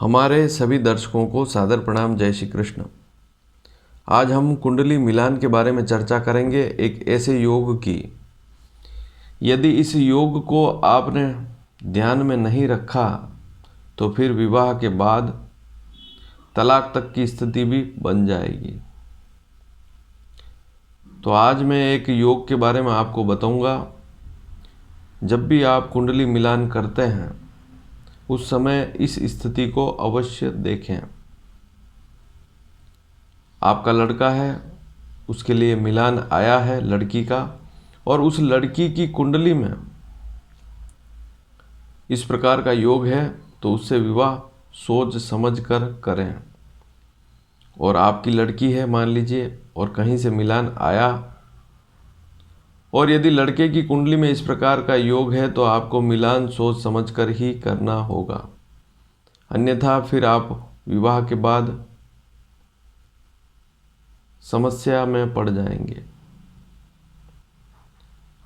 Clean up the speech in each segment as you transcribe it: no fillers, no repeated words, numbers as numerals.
हमारे सभी दर्शकों को सादर प्रणाम। जय श्री कृष्ण। आज हम कुंडली मिलान के बारे में चर्चा करेंगे, एक ऐसे योग की यदि इस योग को आपने ध्यान में नहीं रखा तो फिर विवाह के बाद तलाक तक की स्थिति भी बन जाएगी। तो आज मैं एक योग के बारे में आपको बताऊंगा। जब भी आप कुंडली मिलान करते हैं उस समय इस स्थिति को अवश्य देखें। आपका लड़का है, उसके लिए मिलान आया है लड़की का, और उस लड़की की कुंडली में इस प्रकार का योग है तो उससे विवाह सोच समझ कर करें। और आपकी लड़की है मान लीजिए और कहीं से मिलान आया, और यदि लड़के की कुंडली में इस प्रकार का योग है तो आपको मिलान सोच समझकर ही करना होगा, अन्यथा फिर आप विवाह के बाद समस्या में पड़ जाएंगे।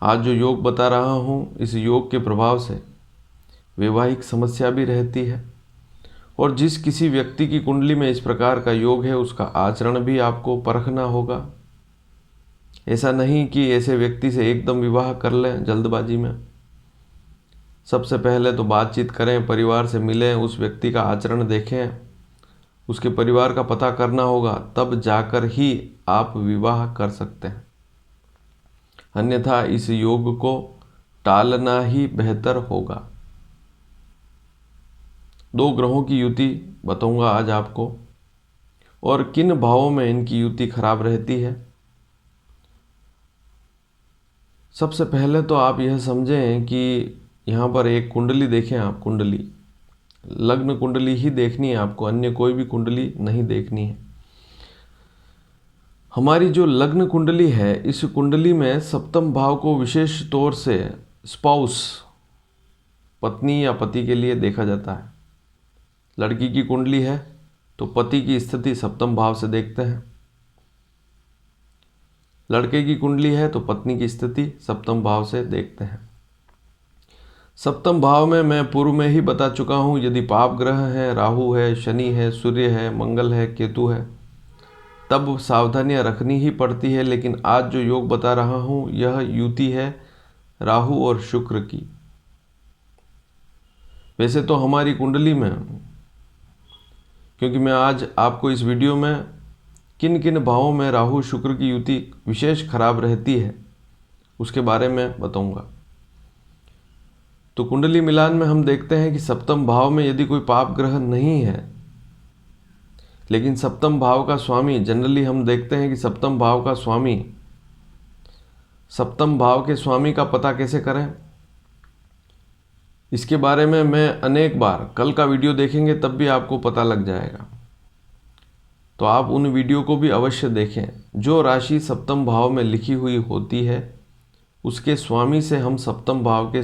आज जो योग बता रहा हूँ, इस योग के प्रभाव से वैवाहिक समस्या भी रहती है, और जिस किसी व्यक्ति की कुंडली में इस प्रकार का योग है उसका आचरण भी आपको परखना होगा। ऐसा नहीं कि ऐसे व्यक्ति से एकदम विवाह कर लें जल्दबाजी में। सबसे पहले तो बातचीत करें, परिवार से मिलें, उस व्यक्ति का आचरण देखें, उसके परिवार का पता करना होगा, तब जाकर ही आप विवाह कर सकते हैं। अन्यथा इस योग को टालना ही बेहतर होगा। 2 ग्रहों की युति बताऊंगा आज आपको, और किन भावों में इनकी युति खराब रहती है। सबसे पहले तो आप यह समझें कि यहाँ पर एक कुंडली देखें आप। कुंडली, लग्न कुंडली ही देखनी है आपको, अन्य कोई भी कुंडली नहीं देखनी है। हमारी जो लग्न कुंडली है, इस कुंडली में सप्तम भाव को विशेष तौर से स्पाउस, पत्नी या पति के लिए देखा जाता है। लड़की की कुंडली है तो पति की स्थिति सप्तम भाव से देखते हैं, लड़के की कुंडली है तो पत्नी की स्थिति सप्तम भाव से देखते हैं। सप्तम भाव में मैं पूर्व में ही बता चुका हूँ, यदि पाप ग्रह है, राहु है, शनि है, सूर्य है, मंगल है, केतु है, तब सावधानियां रखनी ही पड़ती है। लेकिन आज जो योग बता रहा हूँ यह युति है राहु और शुक्र की। वैसे तो हमारी कुंडली में, क्योंकि मैं आज आपको इस वीडियो में किन किन भावों में राहु शुक्र की युति विशेष खराब रहती है उसके बारे में बताऊंगा। तो कुंडली मिलान में हम देखते हैं कि सप्तम भाव में यदि कोई पाप ग्रह नहीं है, लेकिन सप्तम भाव का स्वामी, जनरली हम देखते हैं कि सप्तम भाव का स्वामी, सप्तम भाव के स्वामी का पता कैसे करें, इसके बारे में मैं अनेक बार, कल का वीडियो देखेंगे तब भी आपको पता लग जाएगा। तो आप उन वीडियो को भी अवश्य देखें। जो राशि सप्तम भाव में लिखी हुई होती है उसके स्वामी से हम सप्तम भाव के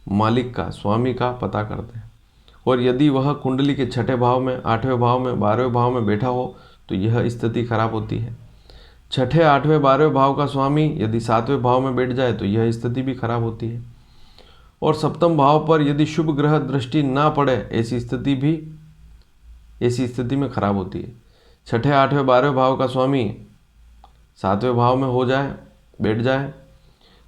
मालिक का, स्वामी का पता करते हैं। और यदि वह कुंडली के 6ठे भाव में, 8वें भाव में, 12वें भाव में बैठा हो तो यह स्थिति खराब होती है। 6ठे, 8वें, 12वें भाव का स्वामी यदि 7वें भाव में बैठ जाए तो यह स्थिति भी खराब होती है। और सप्तम भाव पर यदि शुभ ग्रह दृष्टि ना पड़े, ऐसी स्थिति में खराब होती है। 6ठे, 8वें, 12वें भाव का स्वामी 7वें भाव में हो जाए, बैठ जाए,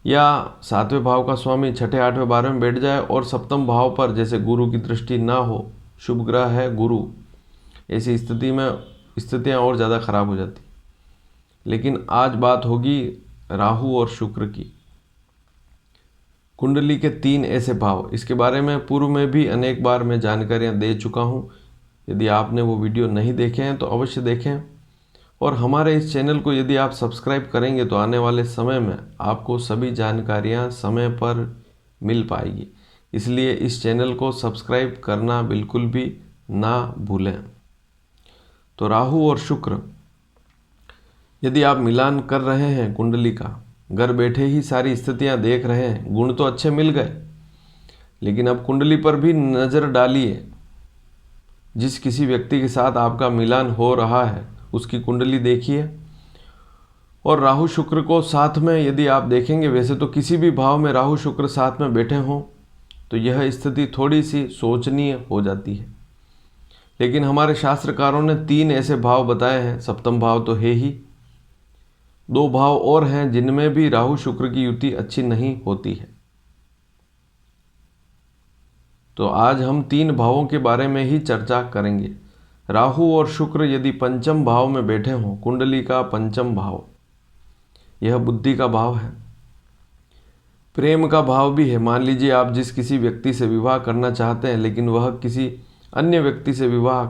या 7वें भाव का स्वामी 6ठे, 8वें, 12वें में बैठ जाए और सप्तम भाव पर जैसे गुरु की दृष्टि ना हो, शुभ ग्रह है गुरु, ऐसी स्थिति में स्थितियाँ और ज़्यादा खराब हो जाती। लेकिन आज बात होगी राहु और शुक्र की। कुंडली के 3 ऐसे भाव, इसके बारे में पूर्व में भी अनेक बार मैं जानकारियाँ दे चुका हूँ। यदि आपने वो वीडियो नहीं देखे हैं तो अवश्य देखें। और हमारे इस चैनल को यदि आप सब्सक्राइब करेंगे तो आने वाले समय में आपको सभी जानकारियाँ समय पर मिल पाएगी। इसलिए इस चैनल को सब्सक्राइब करना बिल्कुल भी ना भूलें। तो राहु और शुक्र, यदि आप मिलान कर रहे हैं कुंडली का, घर बैठे ही सारी स्थितियाँ देख रहे हैं, गुण तो अच्छे मिल गए, लेकिन अब कुंडली पर भी नज़र डालिए। जिस किसी व्यक्ति के साथ आपका मिलान हो रहा है उसकी कुंडली देखिए, और राहु शुक्र को साथ में यदि आप देखेंगे, वैसे तो किसी भी भाव में राहु शुक्र साथ में बैठे हों तो यह स्थिति थोड़ी सी सोचनीय हो जाती है। लेकिन हमारे शास्त्रकारों ने 3 ऐसे भाव बताए हैं, सप्तम भाव तो है ही, 2 भाव और हैं जिनमें भी राहु शुक्र की युति अच्छी नहीं होती है। तो आज हम 3 भावों के बारे में ही चर्चा करेंगे। राहु और शुक्र यदि पंचम भाव में बैठे हों, कुंडली का पंचम भाव, यह बुद्धि का भाव है, प्रेम का भाव भी है। मान लीजिए आप जिस किसी व्यक्ति से विवाह करना चाहते हैं, लेकिन वह किसी अन्य व्यक्ति से विवाह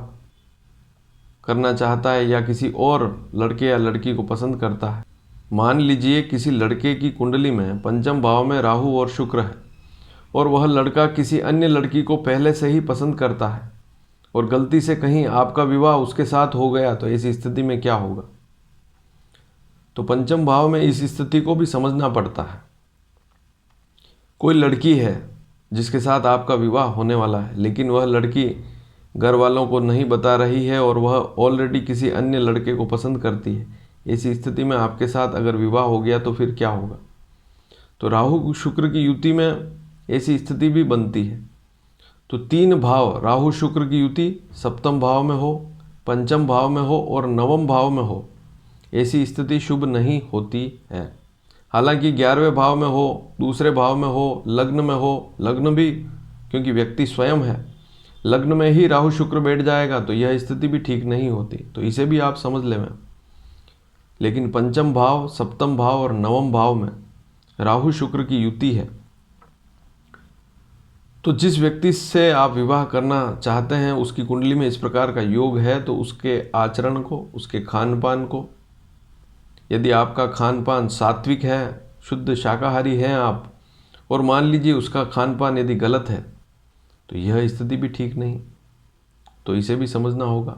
करना चाहता है या किसी और लड़के या लड़की को पसंद करता है। मान लीजिए किसी लड़के की कुंडली में पंचम भाव में राहु और शुक्र है और वह लड़का किसी अन्य लड़की को पहले से ही पसंद करता है और गलती से कहीं आपका विवाह उसके साथ हो गया, तो ऐसी स्थिति में क्या होगा? तो पंचम भाव में इस स्थिति को भी समझना पड़ता है। कोई लड़की है जिसके साथ आपका विवाह होने वाला है, लेकिन वह लड़की घर वालों को नहीं बता रही है और वह ऑलरेडी किसी अन्य लड़के को पसंद करती है। ऐसी स्थिति में आपके साथ अगर विवाह हो गया तो फिर क्या होगा? तो राहु शुक्र की युति में ऐसी स्थिति भी बनती है। तो 3 भाव राहु शुक्र की युति सप्तम भाव में हो, पंचम भाव में हो और नवम भाव में हो, ऐसी स्थिति शुभ नहीं होती है। हालांकि 11वें भाव में हो, दूसरे भाव में हो, लग्न में हो, लग्न भी क्योंकि व्यक्ति स्वयं है, लग्न में ही राहु शुक्र बैठ जाएगा तो यह स्थिति भी ठीक नहीं होती। तो इसे भी आप समझ लें। लेकिन पंचम भाव, सप्तम भाव और नवम भाव में राहु शुक्र की युति है, तो जिस व्यक्ति से आप विवाह करना चाहते हैं उसकी कुंडली में इस प्रकार का योग है, तो उसके आचरण को, उसके खान पान को, यदि आपका खान पान सात्विक है, शुद्ध शाकाहारी हैं आप, और मान लीजिए उसका खान पान यदि गलत है, तो यह स्थिति भी ठीक नहीं। तो इसे भी समझना होगा।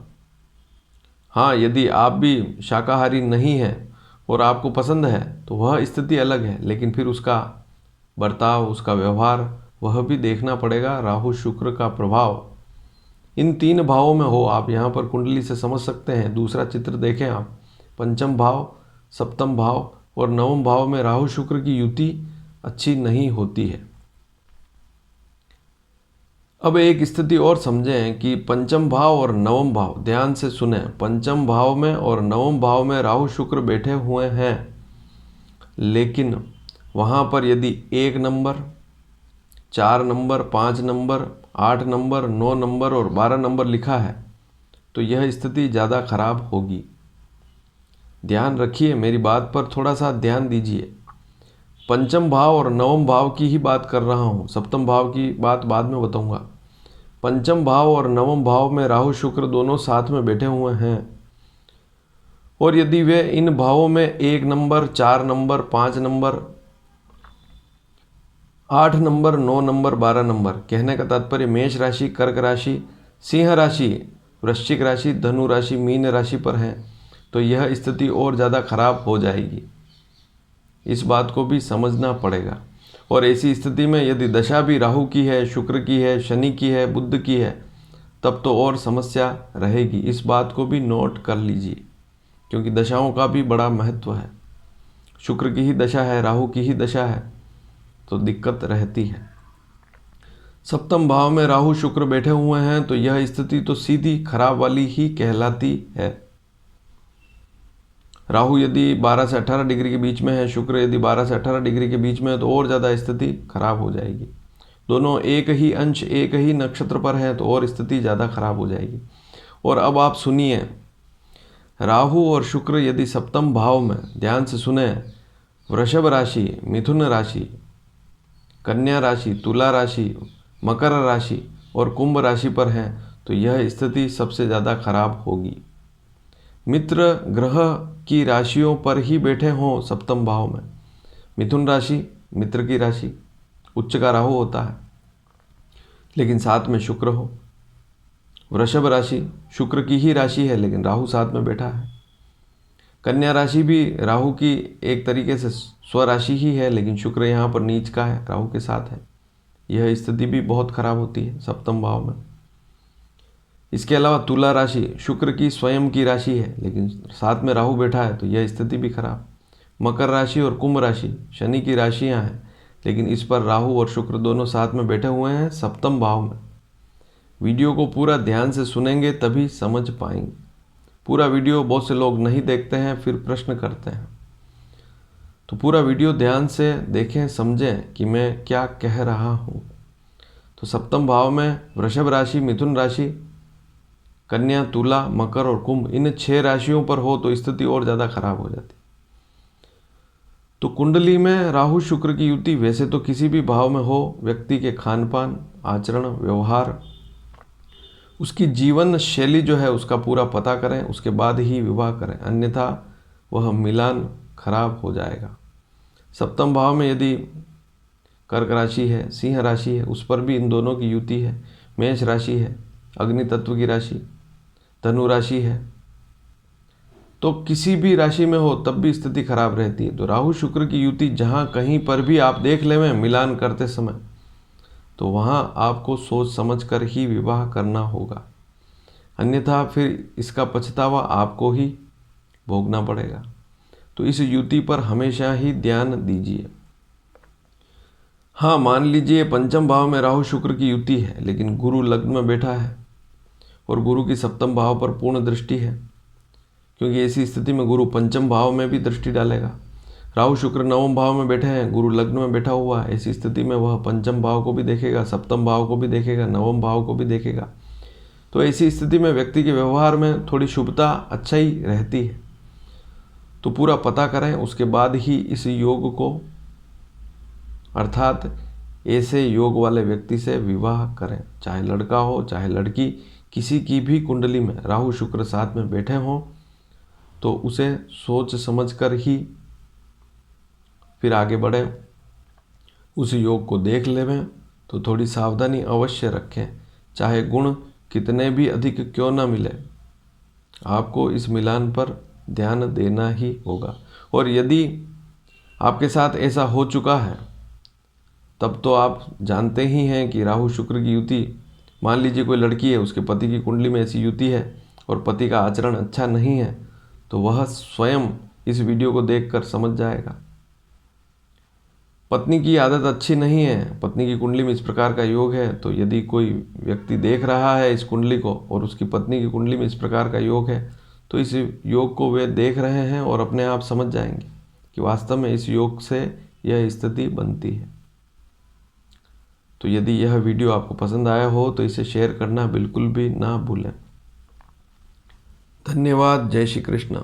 हाँ, यदि आप भी शाकाहारी नहीं हैं और आपको पसंद है तो वह स्थिति अलग है, लेकिन फिर उसका बर्ताव, उसका व्यवहार, वह भी देखना पड़ेगा। राहु शुक्र का प्रभाव इन 3 भावों में हो, आप यहाँ पर कुंडली से समझ सकते हैं। दूसरा चित्र देखें आप, पंचम भाव, सप्तम भाव और नवम भाव में राहु शुक्र की युति अच्छी नहीं होती है। अब एक स्थिति और समझें कि पंचम भाव और नवम भाव, ध्यान से सुने, पंचम भाव में और नवम भाव में राहु शुक्र बैठे हुए हैं, लेकिन वहाँ पर यदि 1 number, 4 number, 5 number, 8 number, 9 number और 12 नंबर लिखा है, तो यह स्थिति ज़्यादा खराब होगी। ध्यान रखिए, मेरी बात पर थोड़ा सा ध्यान दीजिए। पंचम भाव और नवम भाव की ही बात कर रहा हूँ, सप्तम भाव की बात बाद में बताऊँगा। पंचम भाव और नवम भाव में राहु शुक्र दोनों साथ में बैठे हुए हैं और यदि वे इन भावों में 1 number, 4 number, 5 number, 8 number, 9 number, 12 number, कहने का तात्पर्य मेष राशि, कर्क राशि, सिंह राशि, वृश्चिक राशि, धनु राशि, मीन राशि पर हैं, तो यह स्थिति और ज़्यादा खराब हो जाएगी। इस बात को भी समझना पड़ेगा। और ऐसी स्थिति में यदि दशा भी राहु की है, शुक्र की है, शनि की है, बुध की है, तब तो और समस्या रहेगी। इस बात को भी नोट कर लीजिए, क्योंकि दशाओं का भी बड़ा महत्व है। शुक्र की ही दशा है, राहु की ही दशा है, तो दिक्कत रहती है। सप्तम भाव में राहु शुक्र बैठे हुए हैं, तो यह स्थिति तो सीधी खराब वाली ही कहलाती है। राहु यदि 12 से 18 डिग्री के बीच में है, शुक्र यदि 12 से 18 डिग्री के बीच में है, तो और ज़्यादा स्थिति खराब हो जाएगी। दोनों एक ही अंश, एक ही नक्षत्र पर हैं, तो और स्थिति ज़्यादा खराब हो जाएगी। और अब आप सुनिए, राहु और शुक्र यदि सप्तम भाव में, ध्यान से सुने, वृषभ राशि, मिथुन राशि, कन्या राशि, तुला राशि, मकर राशि और कुंभ राशि पर हैं, तो यह स्थिति सबसे ज़्यादा खराब होगी। मित्र ग्रह की राशियों पर ही बैठे हों सप्तम भाव में, मिथुन राशि मित्र की राशि, उच्च का राहु होता है, लेकिन साथ में शुक्र हो। वृषभ राशि शुक्र की ही राशि है, लेकिन राहु साथ में बैठा है। कन्या राशि भी राहु की एक तरीके से स्वराशि ही है, लेकिन शुक्र यहाँ पर नीच का है, राहु के साथ है। यह स्थिति भी बहुत खराब होती है सप्तम भाव में। इसके अलावा तुला राशि शुक्र की स्वयं की राशि है, लेकिन साथ में राहु बैठा है, तो यह स्थिति भी खराब। मकर राशि और कुंभ राशि शनि की राशियां हैं, लेकिन इस पर राहु और शुक्र दोनों साथ में बैठे हुए हैं सप्तम भाव में। वीडियो को पूरा ध्यान से सुनेंगे तभी समझ पाएंगे। पूरा वीडियो बहुत से लोग नहीं देखते हैं, फिर प्रश्न करते हैं। तो पूरा वीडियो ध्यान से देखें, समझें कि मैं क्या कह रहा हूँ। तो सप्तम भाव में वृषभ राशि, मिथुन राशि, कन्या, तुला, मकर और कुंभ, इन 6 राशियों पर हो तो स्थिति और ज़्यादा खराब हो जाती। तो कुंडली में राहु शुक्र की युति वैसे तो किसी भी भाव में हो, व्यक्ति के खान पान, आचरण, व्यवहार, उसकी जीवन शैली जो है उसका पूरा पता करें, उसके बाद ही विवाह करें, अन्यथा वह मिलान खराब हो जाएगा। सप्तम भाव में यदि कर्क राशि है, सिंह राशि है, उस पर भी इन दोनों की युति है। मेष राशि है, अग्नि तत्व की राशि, धनु राशि है, तो किसी भी राशि में हो तब भी स्थिति खराब रहती है। तो राहु शुक्र की युति जहाँ कहीं पर भी आप देख लें मिलान करते समय, तो वहाँ आपको सोच समझ कर ही विवाह करना होगा, अन्यथा फिर इसका पछतावा आपको ही भोगना पड़ेगा। तो इस युति पर हमेशा ही ध्यान दीजिए। हाँ, मान लीजिए पंचम भाव में राहु शुक्र की युति है, लेकिन गुरु लग्न में बैठा है और गुरु की सप्तम भाव पर पूर्ण दृष्टि है, क्योंकि ऐसी स्थिति में गुरु पंचम भाव में भी दृष्टि डालेगा। राहु शुक्र नवम भाव में बैठे हैं, गुरु लग्न में बैठा हुआ है, ऐसी स्थिति में वह पंचम भाव को भी देखेगा, सप्तम भाव को भी देखेगा, नवम भाव को भी देखेगा। तो ऐसी स्थिति में व्यक्ति के व्यवहार में थोड़ी शुभता, अच्छाई रहती है। तो पूरा पता करें, उसके बाद ही इस योग को, अर्थात ऐसे योग वाले व्यक्ति से विवाह करें। चाहे लड़का हो चाहे लड़की, किसी की भी कुंडली में राहु शुक्र साथ में बैठे हों तो उसे सोच समझकर ही फिर आगे बढ़ें, उस योग को देख लेवें। तो थोड़ी सावधानी अवश्य रखें, चाहे गुण कितने भी अधिक क्यों ना मिले, आपको इस मिलान पर ध्यान देना ही होगा। और यदि आपके साथ ऐसा हो चुका है तब तो आप जानते ही हैं कि राहु शुक्र की युति, मान लीजिए कोई लड़की है, उसके पति की कुंडली में ऐसी युति है और पति का आचरण अच्छा नहीं है, तो वह स्वयं इस वीडियो को देखकर समझ जाएगा। पत्नी की आदत अच्छी नहीं है, पत्नी की कुंडली में इस प्रकार का योग है, तो यदि कोई व्यक्ति देख रहा है इस कुंडली को और उसकी पत्नी की कुंडली में इस प्रकार का योग है, तो इस योग को वे देख रहे हैं और अपने आप समझ जाएंगे कि वास्तव में इस योग से यह स्थिति बनती है। तो यदि यह वीडियो आपको पसंद आया हो तो इसे शेयर करना बिल्कुल भी ना भूलें। धन्यवाद। जय श्री कृष्ण।